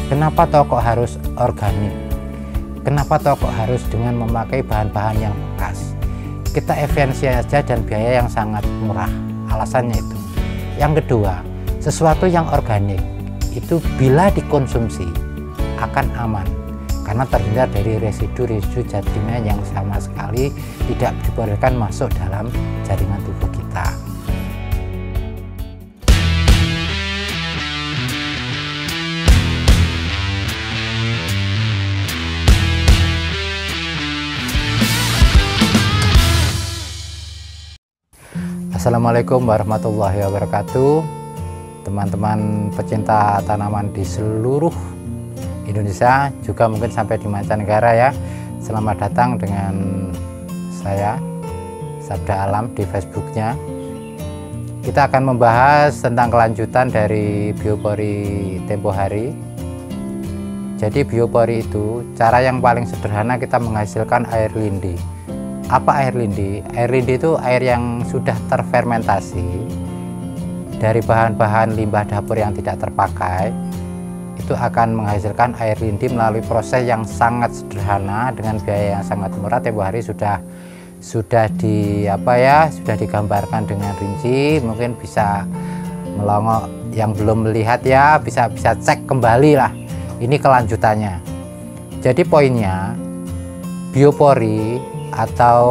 Kenapa toko harus organik? Kenapa toko harus dengan memakai bahan-bahan yang bekas? Kita efisiensi aja dan biaya yang sangat murah. Alasannya itu. Yang kedua, sesuatu yang organik itu bila dikonsumsi akan aman karena terhindar dari residu-residu zat kimia yang sama sekali tidak dibolehkan masuk dalam jaringan tubuh kita. Assalamualaikum warahmatullahi wabarakatuh. Teman-teman pecinta tanaman di seluruh Indonesia, juga mungkin sampai di mancanegara ya. Selamat datang dengan saya Sabda Alam di Facebooknya. Kita akan membahas tentang kelanjutan dari biopori tempo hari. Jadi biopori itu cara yang paling sederhana kita menghasilkan air lindi. Apa air lindi? Air lindi itu air yang sudah terfermentasi dari bahan-bahan limbah dapur yang tidak terpakai. Itu akan menghasilkan air lindi melalui proses yang sangat sederhana dengan biaya yang sangat murah. Tempo hari sudah digambarkan dengan rinci. Mungkin bisa melongo yang belum melihat ya bisa cek kembali lah. Ini kelanjutannya. Jadi poinnya biopori atau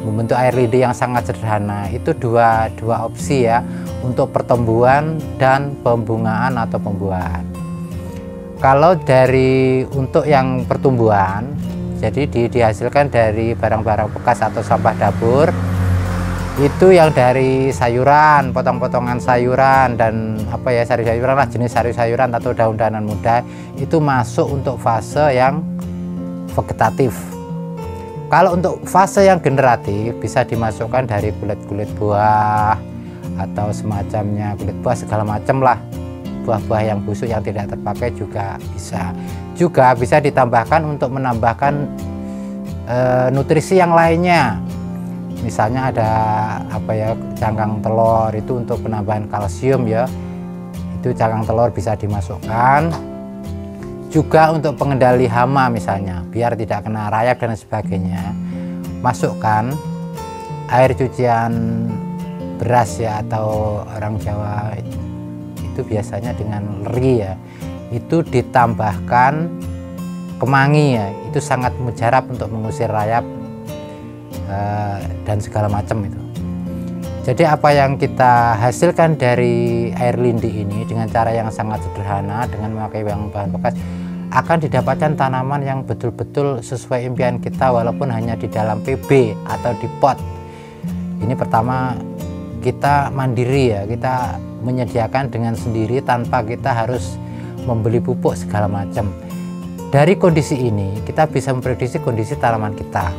membentuk air lindi yang sangat sederhana itu dua opsi ya untuk pertumbuhan dan pembungaan atau pembuahan. Kalau untuk yang pertumbuhan, jadi dihasilkan dari barang-barang bekas atau sampah dapur, itu yang dari sayuran, potong-potongan sayuran dan sayuran lah, jenis sayuran atau daun-daunan muda itu masuk untuk fase yang vegetatif. Kalau untuk fase yang generatif bisa dimasukkan dari kulit-kulit buah atau semacamnya, kulit buah segala macam lah, buah-buah yang busuk yang tidak terpakai juga bisa. Juga bisa ditambahkan untuk menambahkan nutrisi yang lainnya. Misalnya ada cangkang telur itu untuk penambahan kalsium ya. Itu cangkang telur bisa dimasukkan. Juga untuk pengendali hama misalnya, biar tidak kena rayap dan sebagainya, masukkan air cucian beras ya, atau orang Jawa itu biasanya dengan leri ya, itu ditambahkan kemangi ya, itu sangat mujarab untuk mengusir rayap dan segala macam itu. Jadi apa yang kita hasilkan dari air lindi ini dengan cara yang sangat sederhana dengan memakai bahan bekas akan didapatkan tanaman yang betul-betul sesuai impian kita walaupun hanya di dalam PB atau di pot. Ini pertama kita mandiri ya, kita menyediakan dengan sendiri tanpa kita harus membeli pupuk segala macam. Dari kondisi ini kita bisa memprediksi kondisi tanaman kita.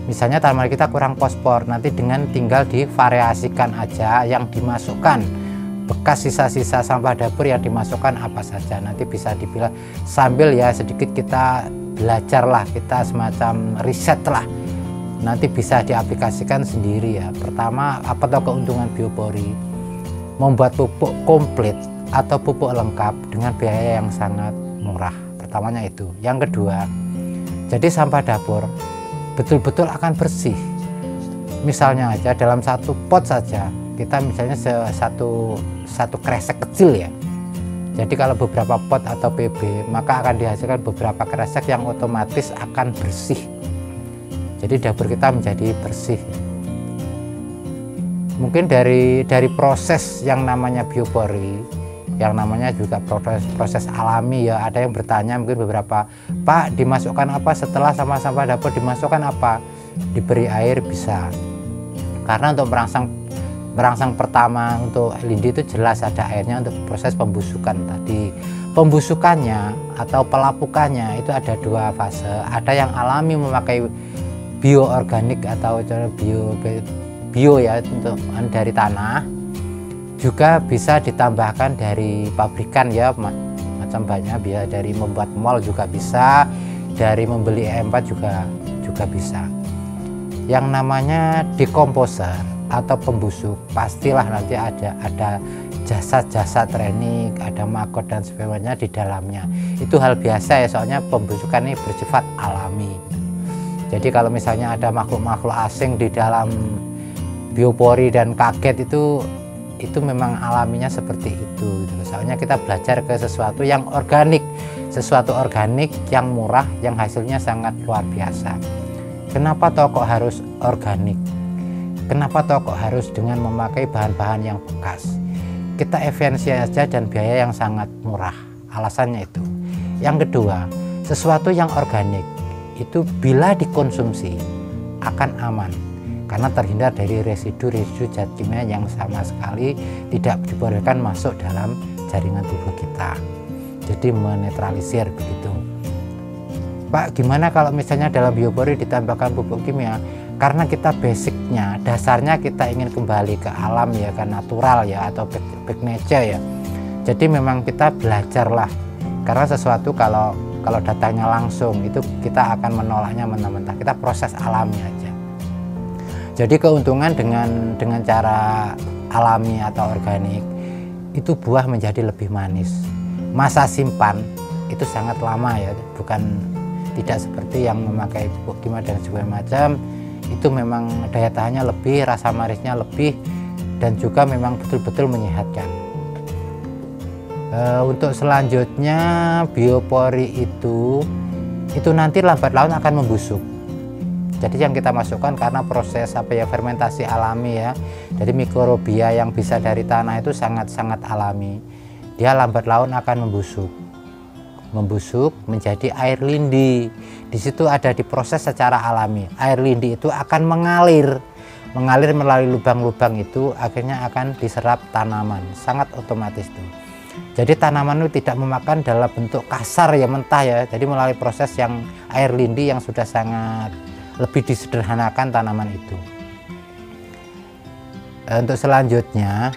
Misalnya tanaman kita kurang fosfor, nanti dengan tinggal divariasikan aja yang dimasukkan. Bekas sisa-sisa sampah dapur yang dimasukkan apa saja, nanti bisa dibilang sambil ya sedikit kita belajar lah, kita semacam riset lah, nanti bisa diaplikasikan sendiri ya. Pertama, apa tahu keuntungan biopori? Membuat pupuk komplit atau pupuk lengkap dengan biaya yang sangat murah. Pertamanya itu. Yang kedua, jadi sampah dapur betul-betul akan bersih. Misalnya aja dalam satu pot saja kita misalnya satu kresek kecil ya. Jadi kalau beberapa pot atau PB maka akan dihasilkan beberapa kresek yang otomatis akan bersih. Jadi dapur kita menjadi bersih. Mungkin dari proses yang namanya biopori, yang namanya juga proses alami ya. Ada yang bertanya mungkin beberapa, Pak, dimasukkan apa setelah sampah dapur, dimasukkan apa? Diberi air bisa. Karena untuk merangsang pertama untuk lindi itu jelas ada airnya untuk proses pembusukan tadi. Pembusukannya atau pelapukannya itu ada dua fase. Ada yang alami memakai bioorganik atau bio ya, untuk dari tanah. Juga bisa ditambahkan dari pabrikan ya, macam banyak, biasa dari membuat mol juga bisa, dari membeli E4 juga bisa. Yang namanya dekomposer atau pembusuk pastilah nanti ada jasa-jasa training, ada maggot dan sebagainya di dalamnya. Itu hal biasa ya, soalnya pembusukan ini bersifat alami. Jadi kalau misalnya ada makhluk-makhluk asing di dalam biopori dan kaget, itu memang alaminya seperti itu gitu. Soalnya kita belajar ke sesuatu yang organik, sesuatu organik yang murah, yang hasilnya sangat luar biasa. Kenapa toh kok harus organik? Kenapa toh kok harus dengan memakai bahan-bahan yang bekas? Kita efisiensi aja dan biaya yang sangat murah, alasannya itu. Yang kedua, sesuatu yang organik itu bila dikonsumsi akan aman, karena terhindar dari residu-residu zat kimia yang sama sekali tidak dibolehkan masuk dalam jaringan tubuh kita. Jadi menetralisir begitu. Pak, gimana kalau misalnya dalam biopori ditambahkan pupuk kimia? Karena kita basicnya, dasarnya kita ingin kembali ke alam ya, ke natural ya, atau back nature ya. Jadi memang kita belajarlah, karena sesuatu kalau datangnya langsung itu kita akan menolaknya mentah-mentah. Kita proses alami aja. Jadi keuntungan dengan cara alami atau organik itu buah menjadi lebih manis. Masa simpan itu sangat lama ya, bukan tidak seperti yang memakai pupuk kimia dan segala macam. Itu memang daya tahannya lebih, rasa manisnya lebih, dan juga memang betul-betul menyehatkan. Untuk selanjutnya biopori itu nanti lambat laun akan membusuk. Jadi yang kita masukkan karena proses fermentasi alami ya. Jadi mikrobia yang bisa dari tanah itu sangat-sangat alami. Dia lambat laun akan membusuk menjadi air lindi. Di situ ada diproses secara alami. Air lindi itu akan mengalir melalui lubang-lubang itu, akhirnya akan diserap tanaman. Sangat otomatis tuh. Jadi tanaman itu tidak memakan dalam bentuk kasar ya, mentah ya. Jadi melalui proses yang air lindi yang sudah sangat lebih disederhanakan tanaman itu. Untuk selanjutnya,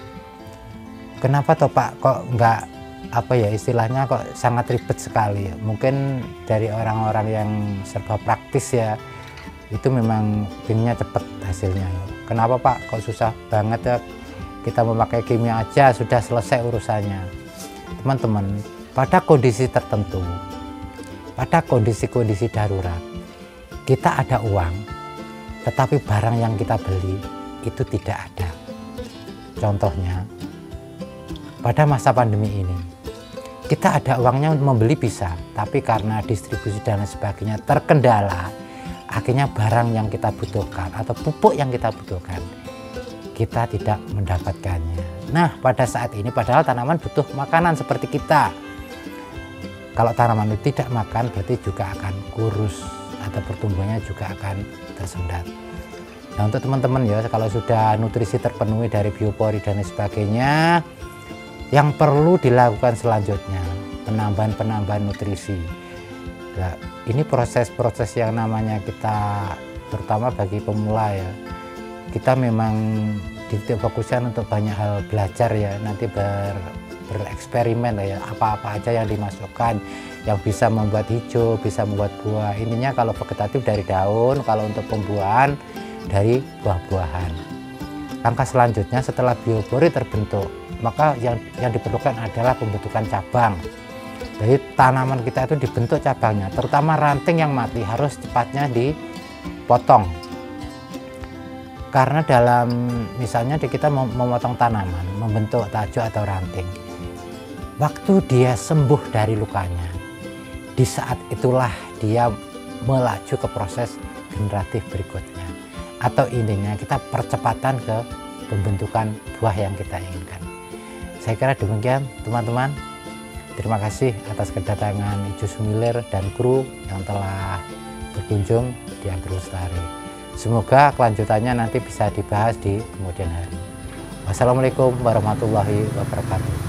kenapa toh Pak kok enggak istilahnya kok sangat ribet sekali ya? Mungkin dari orang-orang yang serba praktis ya, itu memang pinginnya cepat hasilnya ya. Kenapa Pak kok susah banget ya, kita memakai kimia aja sudah selesai urusannya? Teman-teman, pada kondisi tertentu, pada kondisi-kondisi darurat, kita ada uang tetapi barang yang kita beli itu tidak ada. Contohnya pada masa pandemi ini, kita ada uangnya membeli bisa, tapi karena distribusi dan lain sebagainya terkendala, akhirnya barang yang kita butuhkan atau pupuk yang kita butuhkan, kita tidak mendapatkannya. Nah, pada saat ini padahal tanaman butuh makanan seperti kita. Kalau tanaman itu tidak makan, berarti juga akan kurus atau pertumbuhannya juga akan tersendat. Nah, untuk teman-teman ya, kalau sudah nutrisi terpenuhi dari biopori dan lain sebagainya, yang perlu dilakukan selanjutnya penambahan nutrisi. Nah, ini proses-proses yang namanya kita, terutama bagi pemula ya, kita memang dititik fokuskan untuk banyak hal belajar ya, nanti bereksperimen ya, apa-apa aja yang dimasukkan yang bisa membuat hijau, bisa membuat buah. Intinya kalau vegetatif dari daun, kalau untuk pembuahan dari buah-buahan. Langkah selanjutnya setelah biopori terbentuk, maka yang diperlukan adalah pembentukan cabang. Jadi tanaman kita itu dibentuk cabangnya, terutama ranting yang mati harus cepatnya dipotong. Karena dalam misalnya kita memotong tanaman, membentuk tajuk atau ranting, waktu dia sembuh dari lukanya, di saat itulah dia melaju ke proses generatif berikutnya. Atau intinya kita percepatan ke pembentukan buah yang kita inginkan. Saya kira demikian teman-teman. Terima kasih atas kedatangan Ijo Sumilir dan kru yang telah berkunjung di Agrolestari. Semoga kelanjutannya nanti bisa dibahas di kemudian hari. Wassalamualaikum warahmatullahi wabarakatuh.